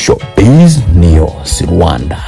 Showbiz News Rwanda.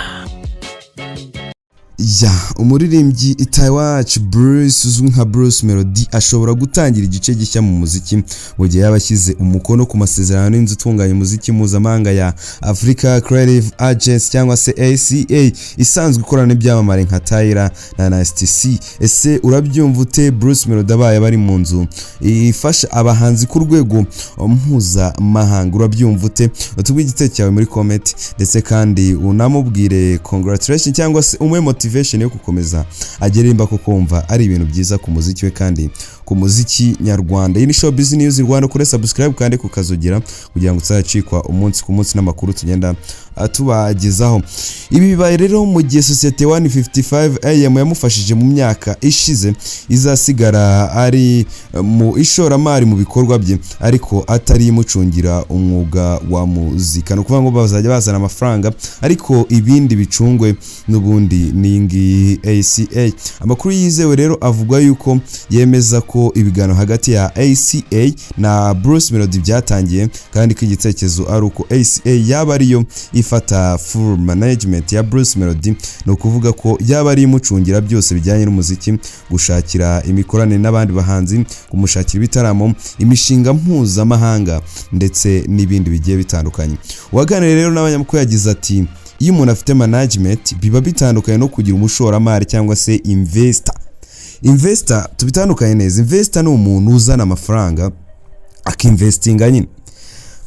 Umuririmbyi Itawacu Bruce uzwi nka Bruce Melodie ashobora gutangira igice gishya mu muziki mu gihe yabashyize umukono ku masezerano y'inzu itunganya umuziki mpuzamahanga ya Africa Creative Agency cyangwa se ACA isanzwe ikorana n'ibyamamare nka Tyler na STC. Ese urabyumva ute? Bruce Melodie abaye bari mu nzu ifasha abahanzi ku rwego mpuzamahanga, urabyumva ute? Utubwe igitekerezo cyawe muri comment ndetse kandi unamubwire congratulations cyangwa se umwe motivation yo gukomeza agerimba ko kumva ari ibintu byiza ku muziki we kandi ku muziki nyarwanda. Iyi ni Showbiz News Rwanda, kure subscribe kandi kukazogira kugira ngo uzacikwa umunsi ku munsi n'amakuru tugenda tubagezaho. Ibi bibaye rero mu gihe societe 155am yamufashije mu myaka ishize izasigara ari mu ishoramari mu bikorwa bye ariko atari imucungira umwuga wa muzika, no kuvuga ngo bazajya bazana amafaranga ariko ibindi bicungwe n'ubundi ningi ACA. Amakuru yizewe rero avuga yuko yemeza ko ibiganiro hagati ya ACA na Bruce Melodie byatangiye kandi ko igitekerezo ari uko ACA yaba ariyo ifata full management ya Bruce Melodie, no kuvuga ko yaba ari imucungira byose bijyanye n'umuziki, gushakira imikoranire n'abandi bahanzi, kumushakira ibitaramo, imishinga mpuzamahanga ndetse n'ibindi bigiye bitandukanye. Waganiriye rero n'abanyamakuru yagize ati iyo umuntu afite management biba bitandukanye no kugira umushoramari cyangwa se investor tubitandukanye neza. Investor ni umuntu uzana amafaranga akinvestinga nyine,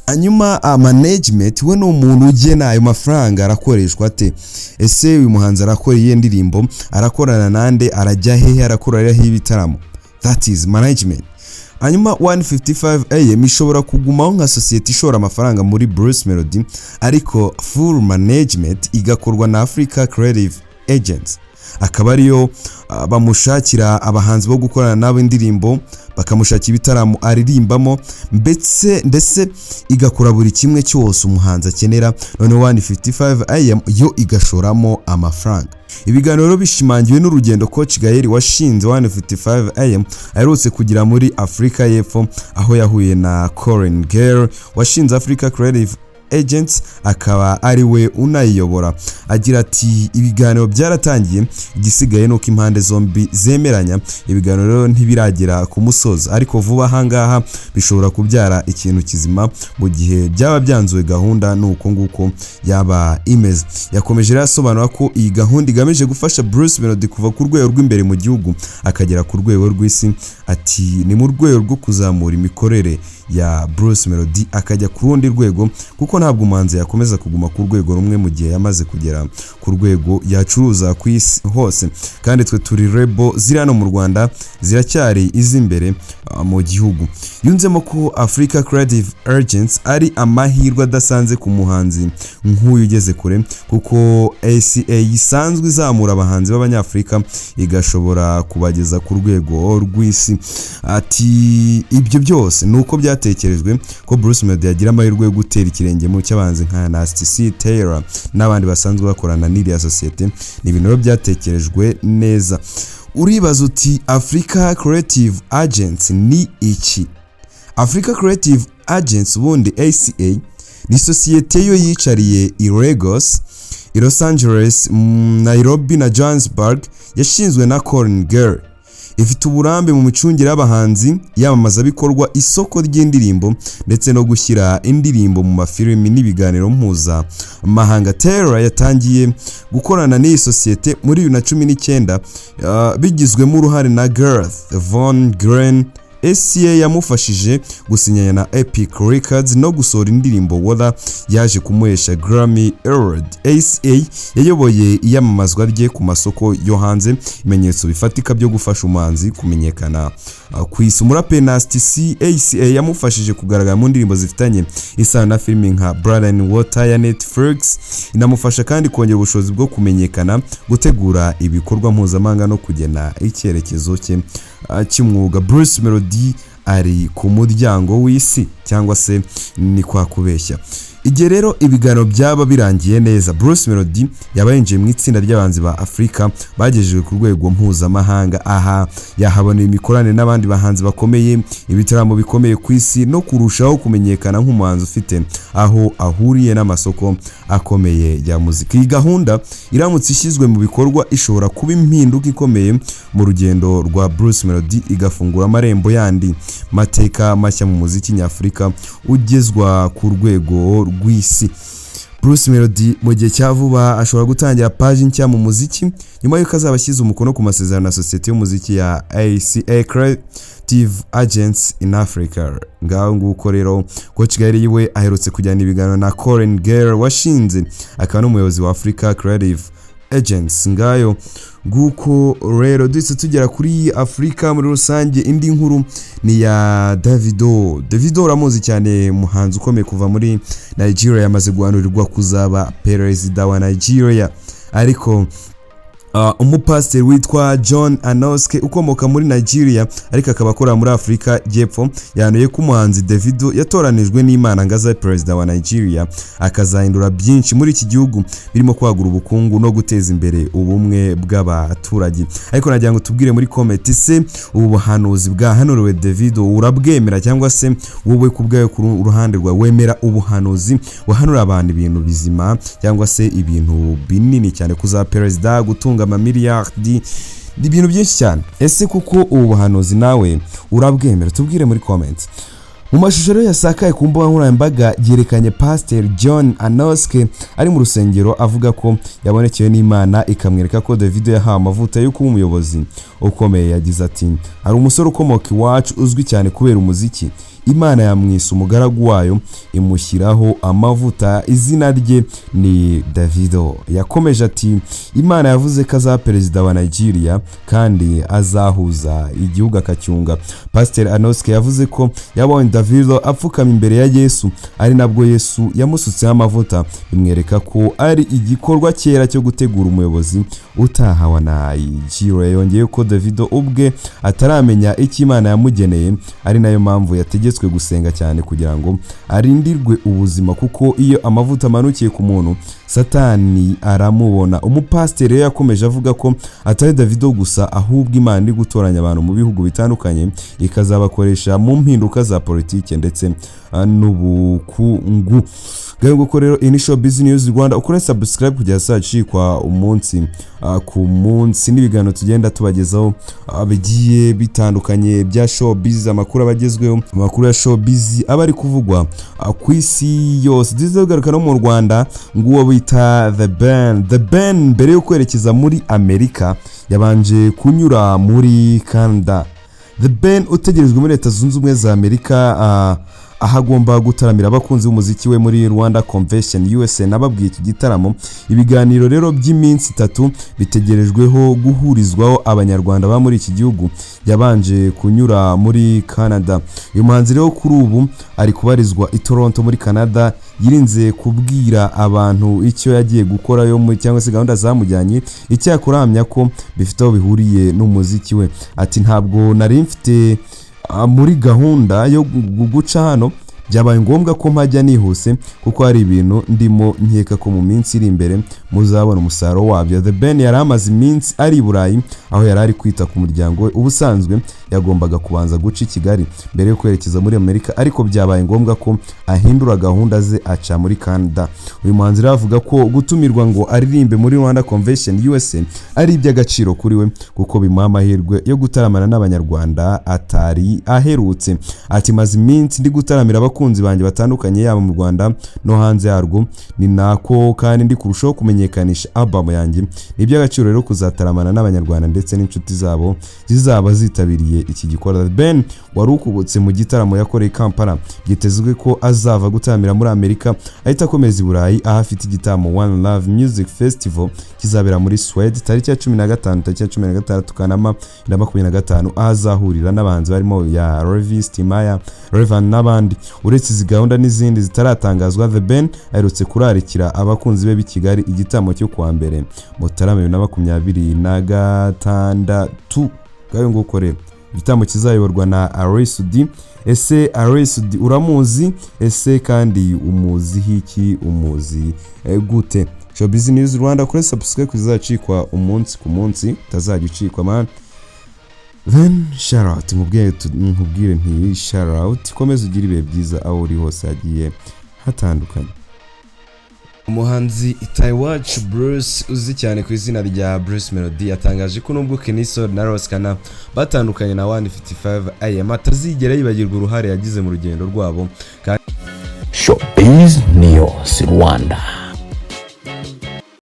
hanyuma management we ni umuntu ugena ayo mafaranga arakoreshwa ate. Ese uyu muhanzi arakora iyi ndirimbo, arakorana nande, arajya hehe, arakorera hehe ibitaramo, that is management. Hanyuma 155am ishobora kugumaho nka societe ishora amafaranga muri Bruce Melodie ariko full management igakorwa na Africa Creative Agency, akaba ariyo bamushakira abahanzi bo gukorana nabo indirimbo, bakamushakira ibitaramo aririmbamo ndetse igakora buri kimwe cyose umuhanzi akenera. None 155am yo igashoramo amafaranga. Ibiganiro bishimangiwe n'urugendo Coach Gael washinze 155am aherutse kugira muri Afrika y'Epfo aho yahuye na Corinne Girl washinze Africa Creative Agents akaba ari we unayiyobora. Agira ati ibiganiro byaratangiye, igisigaye nuko impande zombi zemeranya. Ibiganiro ntibiragera ku musozo ariko vuba ahangaha bishobora kubyara ikintu kizima mu gihe byaba byanzuwe gahunda nuko nguko yaba imeze. Yakomeje rasobanura ko iyi gahunda igamije gufasha Bruce Melodie kuva ku rwego rw'imbere mu gihugu akagera ku rwego rw'isi. Ati ni mu rwego rwo kuzamura imikorere ya Bruce Melodie akajya ku rundi rwego kuko ntabwo umuhanzi yakomeza kuguma ku rwego rumwe mu gihe yamaze kugera ku rwego yacuruza ku isi hose. Kandi twe turi label ziri hano mu Rwanda ziracyari izimbere mu gihugu. Yunzemo ko Africa Creative Agency ari amahirwe adasanze ku muhanzi nk'uyu ugeze kure kuko ACA isanzwe izamura abahanzi b'abanyafrika igashobora kubageza ku rwego rw'isi. Ati ibyo byose nuko byatekerejwe ko Bruce Melodie yagira amahirwe yo gutera ikirenge mu cy'abanzi nka STC, Tyler n'abandi basanzwe bakorana n'iriya societe. Ni ibintu byatekerejwe neza. Uribaza uti Africa Creative Agency ni iki? Africa Creative Agency ubundi ACA ni societe yo yicariye i Lagos, i Los Angeles, Nairobi na Johannesburg, yashinzwe na Corinne Girl. Ifite uburambe mu micungire y'abahanzi, yamamaza bikorwa, isoko ry'indirimbo ndetse no gushyira indirimbo mu mafilimi n'ibiganiro mpuzamahanga. Tyler yatangiye gukorana n'iyi societe muri 2019 bigizwemo uruhare na Garth Von Green. ACA yamufashije gusinyana na Epic Records no gusohora indirimbo Water yaje kumuhesha Grammy Award. ACA yayoboye iyamamazwa rye ku masoko yo hanze, imenyetso bifatika byo gufasha umuhanzi kumenyekana ku isi. Umuraperi na STC, ACA yamufashije kugaragara mu ndirimbo zifitanye isano na filimi nka Blood and Water ya Netflix. Inamufasha kandi kongera ubushobozi bwo kumenyekana, gutegura ibikorwa mpuzamahanga no kugena icyerekezo cye cy'umwuga. Bruce Melodie ari ku muryango w'isi cyangwa se ni kwa kubeshya. igihe rero ibiganiro byaba birangiye neza, Bruce Melodie yaba yinjiye mu itsinda ry'abanzi ba Afrika bagejejwe ku rwego mpuzamahanga. Aha yahaboneye imikoranire n'abandi bahanzi bakomeye, ibitaramo bikomeye ku isi no kurushaho kumenyekana nk'umuhanzi ufite aho ahuriye n'amasoko akomeye ya muzika. Iyi gahunda iramutse ishyizwe mu bikorwa ishobora kuba impinduka ikomeye mu rugendo rwa Bruce Melodie, igafungura amarembo yandi mateka mashya mu muziki nyafurika ugezwa ku rwego rw'isi. Bruce Melodie mu gihe cya vuba ashobora gutangira page nshya mu muziki nyuma y'uko azaba ashyize umukono ku masezerano na sosiyete y'umuziki ya ACA Creative Agents in Africa. Ngaho nguko rero Coach Gaël yiwe aherutse kujyana ibiganiro na Colin Gale washinze akaba n'umuyobozi wa Africa Creative Agents. Ngayo nguko rero duhise tugera kuri Afrika muri rusange. Indi nkuru ni ya Davido uramuzi cyane, muhanzi ukomeye kuva muri Nigeria, yamaze guhanurirwa kuzaba perezida wa Nigeria, ariko umupasiteri witwa John Anoske ukomoka muri Nigeria ariko akaba akora muri Afrika y'Epfo yanuye ko umuhanzi Davido yatoranijwe n'Imana ngo azabe perezida wa Nigeria, akazahindura byinshi muri iki gihugu birimo kwagura ubukungu no guteza imbere ubumwe bw'abaturage. Ariko nagira ngo tubwire muri comment se ubu buhanuzi bwahanuriwe Davido urabwemera, cyangwa se wowe kubwayo ku ruhande rwa wemera ubuhanuzi buhanura abantu ibintu bizima cyangwa se ibintu binini cyane kuzaba perezida, gutunga amamiliyardi, ibintu byinshi cyane? Ese kuko ubu buhanuzi nawe urabwemera? Tubwire muri comment. Mu mashusho rero yasakaye ku mbuga nkoranyambaga yerekanye Pastor John Anoske ari mu rusengero avuga ko yabonekewe n'Imana ikamwereka ko Davido yahawe amavuta yo kuba umuyobozi ukomeye. Yagize ati, hari umusore ukomoka iwacu uzwi cyane kubera umuziki, Imana yamwise umugaragu wayo imushyiraho amavuta, izina rye ni Davido. Yakomeje ati, Imana yavuze ko azaba perezida wa Nigeria kandi azahuza igihugu akacyunga. Pastor Anoske yavuze ko yabonye Davido apfukama imbere ya Yesu, ari nabwo Yesu yamusutseho amavuta, bimwereka ko ari igikorwa cyera cyo gutegura umuyobozi utaha wa Nigeria. Yongeye ko Davido ubwe ataramenya icyo Imana yamugeneye, ari nayo mpamvu yategetswe gusenga cyane kugira ngo arindirwe ubuzima, kuko iyo amavuta amanukiye ku muntu Satani aramubona. Umupasiteri yakomeje avuga ko atari Davido gusa ahubwo Imana iri gutoranya abantu mu bihugu bitandukanye ikazabakoresha mu mpinduka za politike ndetse n'ubukungu. Gaho ko rero Initial Business Rwanda ukore subscribe kujya sacikwa umunsi ku munsi n'ibiganiro tugenda tubagezaho bigiye bitandukanye bya showbiz, amakuru abagezweho, amakuru ya showbiz abari kuvugwa ku isi yose. Dizogaruka no mu Rwanda nguwo bita The Ben mbere yo kwerekeza muri Amerika yabanje kunyura muri Canada. The Ben utegerejwe muri Leta Zunze Ubumwe za Amerika ahagomba gutaramira abakunzi b'umuziki we muri Rwanda Convention USA. Nababwiye iki gitaramo ibiganiro rero by'iminsi 3 bitegerejweho guhurizwaho abanyarwanda ba muri iki gihugu yabanje kunyura muri Canada. Uyu muhanzi rero kuri ubu ari kubarizwa i Toronto muri Canada, yirinze kubwira abantu icyo yagiye gukora yo muri cyangwa se gahunda zamujyanye, icyakuramya ko bifite aho bihuriye n'umuziki we. Ati, ntabwo nari mfite muri gahunda yo guca hano, byabaye ngombwa ko mpajya nihuse kuko hari ibintu ndimo nkeka ko mu minsi iri imbere muzabona umusaruro wabyo. The Ben yari amaze iminsi ari i Burayi aho yari ari kwita ku muryango we. Ubusanzwe yagombaga kubanza guca i Kigali mbere yo kwerekeza muri Amerika, ariko byabaye ngombwa ko ahindura gahunda ze aca muri Canada. Uyu muhanzi avuga ko gutumirwa ngo aririmbe muri Rwanda Convention USA ari iby'agaciro kuri we kuko bimuha amahirwe yo gutaramana n'abanyarwanda atari aherutse. Ati, maze iminsi ndi gutaramira abakunzi banjye batandukanye yaba mu Rwanda no hanze yarwo, ni nako kandi ndi kurushaho kumenyekanisha album yanjye. Ni iby'agaciro rero kuzataramana n'abanyarwanda ndetse n'inshuti zabo zizaba zitabiriye iki gikorwa. The Ben wari ukubutse mu gitaramo yakoreye Kampala, byitezwe ko azava gutaramira muri Amerika ahita akomeza i Burayi aho afite igitaramo One Love Music Festival kizabera muri Sweden tariki ya 15 tariki ya 16 Kanama 2025, aho azahurira n'abanzi barimo ya Revis Timaya, Revan n'abandi. Uretse izi gahunda n'izindi zitaratangazwa, The Ben aherutse kurarikira abakunzi be b'i Kigali igitaramo cyo kuwa mbere Mutarama 2026. Gayo nguko rero igitambo kizayoborwa na Aresudi. Ese Aresudi uramuzi? Ese kandi umuzi hiki? Umuzi gute? Showbiz News Rwanda, kuri subscribe kuzacikwa umunsi ku munsi, utazajya ucikwa man. Then shout out, nkubwire nti shout out, komeza ugira ibihe byiza aho uri hose hagiye hatandukanye. Umuhanzi Itaiwacu Bruce uzi cyane ku izina rya Bruce Melodie yatangaje ko nubwo Keniso na Roskana batandukanye na 155 AM atazigera yibagirwa uruhare yagize mu rugendo rwabo. Showbiz News Rwanda.